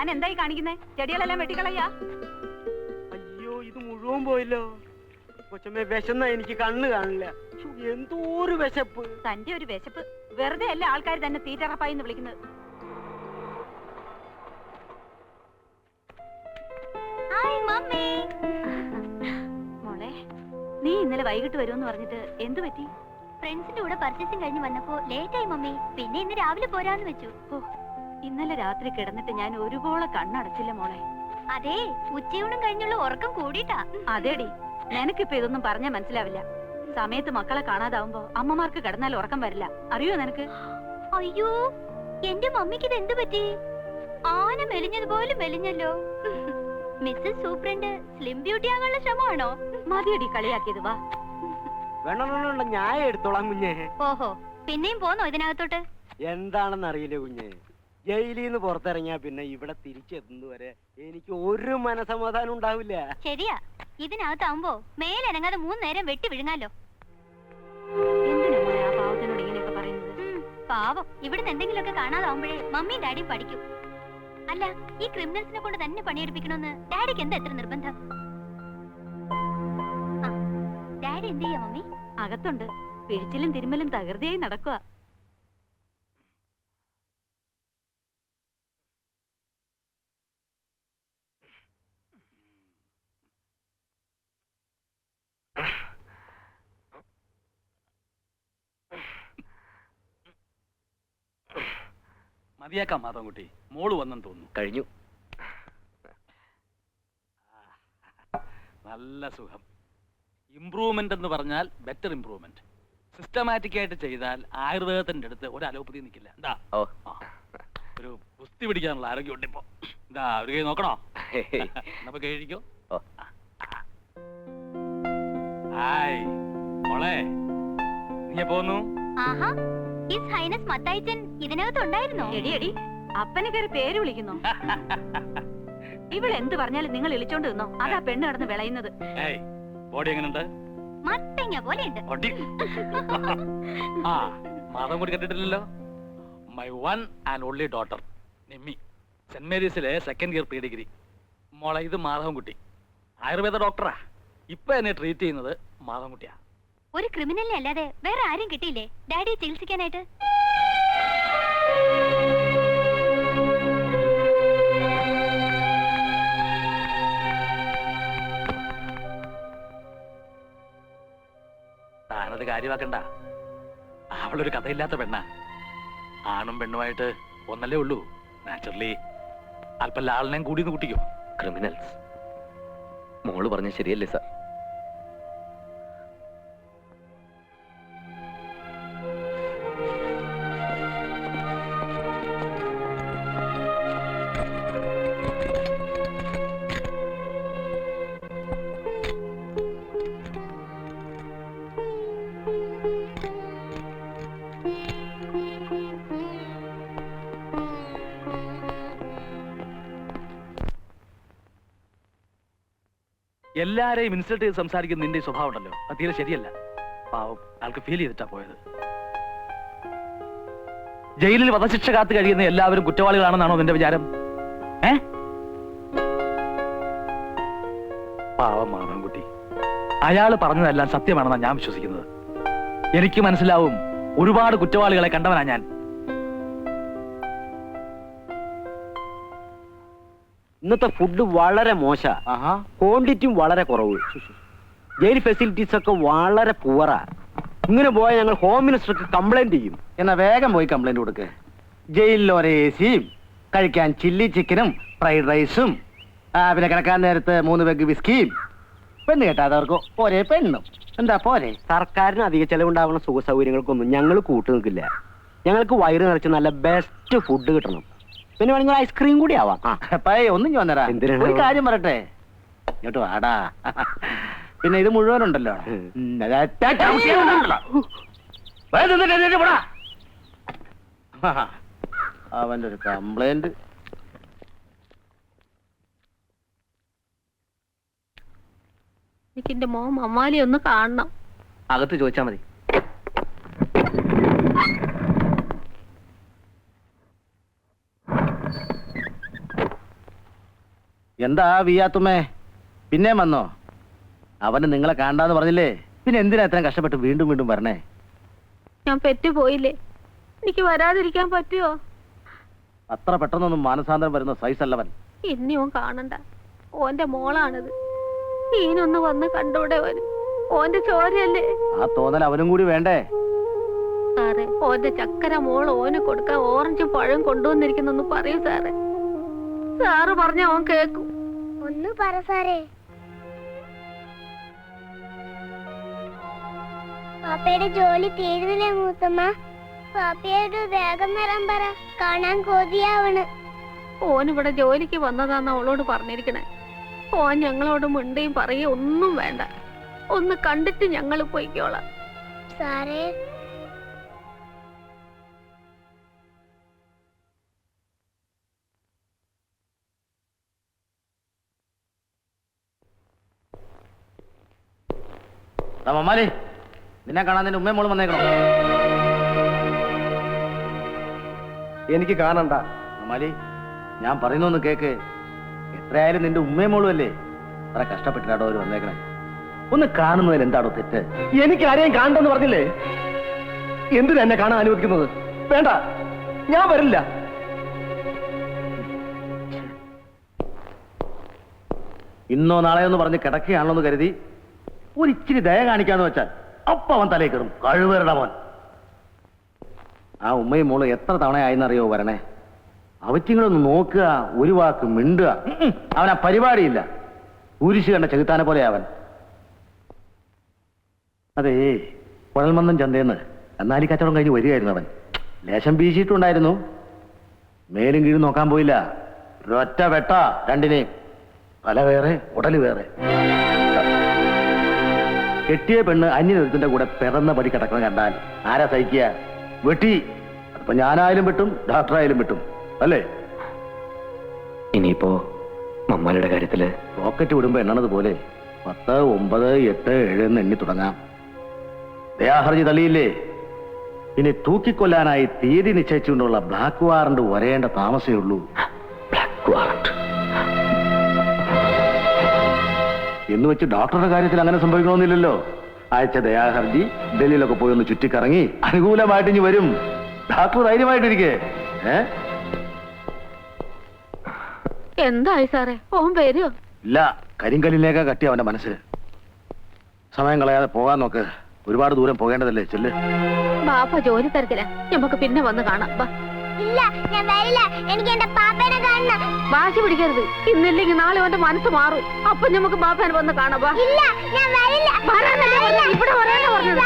താൻ എന്തായി കാണിക്കുന്നേ? ചെടികളെല്ലാം വെട്ടിക്കളയാ? അയ്യോ, ഇത് മുഴുവൻ പോയല്ലോ. കൊച്ചമ്മേ, വിശന്ന എനിക്ക് കണ്ണ് കാണില്ല. എന്തോ ഒരു വിശപ്പ്. തന്റെ ഒരു വിശപ്പ് വെറുതെ അല്ല ആൾക്കാർ തന്നെ തീറ്ററപ്പായി എന്ന് വിളിക്കുന്നത്. മോളെ, നീ ഇന്നലെ വൈകിട്ട് വരുമെന്ന് പറഞ്ഞിട്ട് എന്തു പറ്റി? ഫ്രണ്ട്സിന്റെ കൂടെ പർച്ചേസിംഗ് കഴിഞ്ഞ് വന്നപ്പോ ലേറ്റ് ആയി മമ്മി. പിന്നെ ഇന്ന് രാവിലെ പോരാന്ന് വെച്ചു. ഓ, ഇന്നലെ രാത്രി കിടന്നിട്ട് ഞാൻ ഒരുപോലെ കണ്ണടച്ചില്ല മോളെ. അതെ, ഉച്ചയൂണും കഴിഞ്ഞുള്ള ഉറക്കം കൂടിയിട്ടാ. അതേടി, നിനക്കിപ്പോ ഇതൊന്നും പറഞ്ഞാൽ മനസ്സിലാവില്ല. സമയത്ത് മക്കളെ കാണാതാവുമ്പോ അമ്മമാർക്ക് കിടന്നാൽ ഉറക്കം വരില്ല. അറിയോ നിനക്ക്? അയ്യോ, എന്റെ മമ്മിക്ക് ഇത് എന്ത് പറ്റി? ആന മെലിഞ്ഞതുപോലെ മെലിഞ്ഞല്ലോ. മിസ്സസ് സൂപ്രണ്ട് സ്ലിം ബ്യൂട്ടി ആകാനുള്ള ശ്രമമാണോ? മതിയടി കളിയാക്കിയത്. വാ, വേണ്ട, ഞാൻ എടുത്തോളാം കുഞ്ഞേ. ഓഹോ, പിന്നെയും പോന്നോ ഇതിനകത്തോട്ട്? എന്താണെന്ന് അറിയില്ല കുഞ്ഞേ. ജയിലിൽ നിന്ന് പുറത്തിറങ്ങിയാ പിന്നെ ഇവിടെ തിരിച്ചെത്തുന്നവരെ എനിക്ക് ഒരു മനസമാധാനം ഉണ്ടാവില്ല. ശരിയാ, ഇതിനകത്താവുമ്പോ മേലനങ്ങാതെ 3 നേരം വെട്ടി വിഴുങ്ങാലോ. എന്തിനാ മോളെ ആ പാവത്തിനോട് ഇങ്ങനെയൊക്കെ പറയുന്നത്? പാവം, ഇവിടുന്ന് എന്തെങ്കിലുമൊക്കെ കാണാതാവുമ്പോഴേ മമ്മിയും ഡാഡിയും പഠിക്കും. അല്ല, ഈ ക്രിമിനൽസിനെ കൊണ്ട് തന്നെ പണിയെടുപ്പിക്കണമെന്ന് ഡാഡിക്ക് എന്താ എത്ര നിർബന്ധം? ഡാഡി എന്ത് ചെയ്യാ മമ്മി? അകത്തുണ്ട്. പിഴിച്ചിലും തിരുമ്മലും തകൃതിയായി നടക്കുക. മതിയാക്കാം മാധവൻകുട്ടി, മോള് വന്നെന്ന് തോന്നുന്നു. കഴിഞ്ഞു. നല്ല സുഖം. ഇംപ്രൂവ്മെന്റ് എന്ന് പറഞ്ഞാൽ ബെറ്റർ ഇംപ്രൂവ്മെന്റ്. സിസ്റ്റമാറ്റിക് ആയിട്ട് ചെയ്താൽ ആയുർവേദത്തിന്റെ അടുത്ത് ഒരു അലോപ്പതി നിൽക്കില്ല. എന്താ ഒരു കുസ്തി പിടിക്കാനുള്ള ആരോഗ്യം ഉണ്ട് ഇപ്പോ. എന്താ ഒരു കൈ നോക്കണോ? നമുക്ക് കഴിക്കോ? ഹായ് മോളെ, നീ പോന്നു? ആഹാ, ഹിസ് ഹൈനസ് മത്തായിച്ചൻ ഇതിനകത്തുണ്ടായിരുന്നോ? എടി, അപ്പനെ കയറി പേര് വിളിക്കുന്നു. ഇവളെന്ത് പറഞ്ഞാലും നിങ്ങൾ ഇളിച്ചോണ്ട് നിന്നോ. അതാ പെണ്ണ് കിടന്ന് വിളയുന്നത്. ബോഡി എങ്ങനെയുണ്ട്? മത്തങ്ങ പോലെയുണ്ട്. ആ, മാധവൻ കൂടി കണ്ടിട്ടില്ലല്ലോ. My one and only daughter Nimmi, saint മേരീസിലെ 2nd ഇയർ പ്രീ ഡിഗ്രി. മോളെ, ഇത് മാധവൻകുട്ടി, ആയുർവേദ ഡോക്ടറാ. ഇപ്പൊ എന്നെ ട്രീറ്റ് ചെയ്യുന്നത് മാധവൻകുട്ടിയാ. ഒരു ക്രിമിനലിനെ അല്ലാതെ വേറെ ആരും കിട്ടിയില്ലേ ഡാഡിയെ ചികിത്സിക്കാനായിട്ട്? താനത് കാര്യമാക്കണ്ട. അവളൊരു കഥയില്ലാത്ത പെണ്ണാ. ആണും പെണ്ണുമായിട്ട് ഒന്നല്ലേ ഉള്ളൂ. നാച്ചുറലി അല്പം ലാളനെയും കൂടി കൂട്ടിക്കോ. ക്രിമിനൽസ്. മോള് പറഞ്ഞ ശരിയല്ലേ സാർ? എല്ലാരെയും ഇൻസൾട്ട് ചെയ്ത് സംസാരിക്കുന്ന നിന്റെ സ്വഭാവം ഉണ്ടല്ലോ, അത് തീരെ ശരിയല്ല. പാവം, ആൾക്ക് ഫീൽ ചെയ്തിട്ടാ പോയത്. ജയിലിൽ വധശിക്ഷ കാത്തു കഴിയുന്ന എല്ലാവരും കുറ്റവാളികളാണെന്നാണോ നിന്റെ വിചാരം? പാവം മാധവൻകുട്ടി, അയാൾ പറഞ്ഞതെല്ലാം സത്യമാണെന്നാണ് ഞാൻ വിശ്വസിക്കുന്നത്. എനിക്ക് മനസ്സിലാവും, ഒരുപാട് കുറ്റവാളികളെ കണ്ടവനാ ഞാൻ. ഇന്നത്തെ ഫുഡ് വളരെ മോശ, ക്വാണ്ടിറ്റിയും വളരെ കുറവ്. ജയിൽ ഫെസിലിറ്റീസ് ഒക്കെ വളരെ പുവറാ. ഇങ്ങനെ പോയാൽ ഞങ്ങൾ ഹോം മിനിസ്റ്റർക്ക് കംപ്ലൈന്റ് ചെയ്യും. എന്നാ വേഗം പോയി കംപ്ലൈന്റ് കൊടുക്ക്. ജയിലിൽ ഒരേ എസിയും, കഴിക്കാൻ ചില്ലി ചിക്കനും ഫ്രൈഡ് റൈസും, പിന്നെ കിടക്കാൻ നേരത്ത് 3 പെഗ് വിസ്കിയും, പെണ്ണ് കേട്ടാതവർക്ക് ഒരേ പെണ്ണും. എന്താ പോരെ? സർക്കാരിന് അധിക ചെലവുണ്ടാവുന്ന സുഖ സൗകര്യങ്ങൾക്കൊന്നും ഞങ്ങൾ കൂട്ടു നിൽക്കില്ല. ഞങ്ങൾക്ക് വയറ് നിറച്ച് നല്ല ബെസ്റ്റ് ഫുഡ് കിട്ടണം. പിന്നെ വേണമെങ്കിൽ ഐസ്ക്രീം കൂടി ആവാം. ഒന്നും ചോന്നരാ, ഒരു കാര്യം പറയട്ടെ, ഇങ്ങോട്ട് വാടാ. പിന്നെ ഇത് മുഴുവനുണ്ടല്ലോ. അവന്റെ ഒരു കംപ്ലൈന്റ്. എനിക്ക് എന്റെ മോൻ മമ്മാലി ഒന്ന് കാണണം. അകത്ത് ചോദിച്ചാ മതി. എന്താ വിയാത്തുമ്മേ പിന്നെ വന്നോ? അവന് നിങ്ങളെ കാണാന്ന് പറഞ്ഞില്ലേ, പിന്നെ എന്തിനാ ഇത്രയും കഷ്ടപ്പെട്ട് വീണ്ടും വീണ്ടും വരണേ? ഞാൻ പെറ്റുപോയില്ലേ, എനിക്ക് വരാതിരിക്കാൻ പറ്റുമോ? അത്ര പെട്ടെന്നൊന്നും മാനസാന്തരം വരുന്ന സൈസ് അല്ലവൻ. ഇനി ഓൻ കാണണ്ട, ഓന്റെ മോളാണിത്. ഈനൊന്ന് വന്ന് കണ്ടൂടെ ഓന്? ഓന്റെ ചോരയല്ലേ. ആ തോന്നൽ അവനും കൂടി വേണ്ടേ? സാറേ, ഓന്റെ ചക്കര മോൾ ഓന് കൊടുക്കാൻ ഓറഞ്ചും പഴം കൊണ്ടുവന്നിരിക്കുന്നൊന്ന് പറയൂ സാറേ. സാറ് പറഞ്ഞ ഓൻ കേക്കും. ഒന്ന് പറ സാറേ. പാപ്പയുടെ ജോലി തീരുന്നില്ലേ മൂത്തമ്മ? പാപ്പയോട് വേഗം വരാൻ പറ, കാണാൻ കൊതിയാവണ്. ഓനിവിടെ ജോലിക്ക് വന്നതാന്ന് അവളോട് പറഞ്ഞിരിക്കണേ. ഓൻ ഞങ്ങളോട് മിണ്ടിയും പറയുകയും ഒന്നും വേണ്ട. ഒന്ന് കണ്ടിട്ട് ഞങ്ങൾ പോയിക്കോളാം. സാറേ, മമ്മാലി, നിന്നെ കാണാൻ നിന്റെ ഉമ്മയും മോളും വന്നേക്കണോ? എനിക്ക് കാണണ്ട. മമ്മാലി, ഞാൻ പറയുന്നൊന്ന് കേക്ക്. എത്രയായാലും നിന്റെ ഉമ്മയും മോളും അല്ലേ? അത്ര കഷ്ടപ്പെട്ടിട്ടാടോ അവർ വന്നേക്കണേ. ഒന്ന് കാണുന്നതിൽ എന്താണോ തെറ്റ്? എനിക്ക് ആരെയും കാണണ്ടെന്ന് പറഞ്ഞില്ലേ? എന്തിനാ എന്നെ കാണാൻ അനുവദിക്കുന്നത്? വേണ്ട, ഞാൻ വരില്ല. ഇന്നോ നാളെയോ എന്ന് പറഞ്ഞ് കിടക്കുകയാണല്ലോ എന്ന് കരുതി ഒരിച്ചിരി ദയ കാണിക്കാന്ന് വെച്ചാൽ അപ്പ അവൻ തലേ കയറും. കഴിവേറുടെ മോൻ. ആ ഉമ്മയും മോള് എത്ര തവണയായെന്നറിയോ വരണേ? അവറ്റിങ്ങളൊന്ന് നോക്കുക, ഒരു വാക്ക് മിണ്ടുക. അവനാ പരിപാടിയില്ല. കുരിശ് കണ്ട ചെകുത്താനെ പോലെ അവൻ. അതേ, കുഴൽമന്ദം ചന്തേന്ന് എന്നാലി കച്ചവടം കഴിഞ്ഞ് വരികയായിരുന്നു അവൻ. ലേശം വീശിയിട്ടുണ്ടായിരുന്നു. മേലും കീഴും നോക്കാൻ പോയില്ല. ഒരൊറ്റ വെട്ട രണ്ടിനെയും. തല വേറെ, ഉടല് വേറെ. കെട്ടിയ പെണ്ണ് അന്യനൊരുത്തിന്റെ കൂടെ പിറന്ന പടി കിടക്കണം കണ്ടാൽ ആരാ സഹിക്കുക? വെട്ടി. അതിപ്പോ ഞാനായാലും വെട്ടും, ഡോക്ടറായാലും വെട്ടും, അല്ലേ? ഇനിയിപ്പോ മമ്മാലിയുടെ കാര്യത്തില് റോക്കറ്റ് വിടുമ്പോ എണ്ണണത് പോലെ 10, 9, 8, 7 എന്ന് എണ്ണി തുടങ്ങാം. ദയാഹർജി തള്ളിയില്ലേ? ഇനി തൂക്കിക്കൊല്ലാനായി തീയതി നിശ്ചയിച്ചുകൊണ്ടുള്ള ബ്ലാക്ക് വാറണ്ട് വരേണ്ട താമസമേ ഉള്ളൂ. ബ്ലാക്ക് വാറണ്ട് എന്ന് വെച്ച് ഡോക്ടറുടെ കാര്യത്തിൽ അങ്ങനെ സംഭവിക്കണമെന്നില്ലല്ലോ. അയച്ച ദയാഹർജി ഡൽഹിയിലൊക്കെ പോയി ഒന്ന് ചുറ്റിക്കറങ്ങി അനുകൂലമായിട്ട് ഇനി വരും. ഡോക്ടർ ധൈര്യമായിട്ടിരിക്കേ. എന്തായി സാറേ, ഓൻ വരുമോ? ഇല്ല, കരിങ്കല്ലിലേക്കാ കട്ടി അവന്റെ മനസ്സ്. സമയം കളയാതെ പോകാൻ നോക്ക്. ഒരുപാട് ദൂരം പോകേണ്ടതല്ലേ. ചെല്ല്. ബാപ്പ ജോലി തിരക്കില്ല, നമുക്ക് പിന്നെ വന്ന് കാണാം. വാ. ഇല്ല, ഞാൻ വരില്ല. എനിക്ക് എന്റെ പാപ്പേനെ കാണണം. വാശി പിടിക്കരുത്. ഇന്നില്ലെങ്കിൽ നാളെ അവന്റെ മനസ്സ് മാറും. അപ്പൊ നമുക്ക് ബാപ്പേനെ വന്ന് കാണാം. വാ. ഇല്ല, ഞാൻ വരില്ല. വരാനല്ലേ പറഞ്ഞത്? ഇവിടെ വരാനാ പറഞ്ഞത്.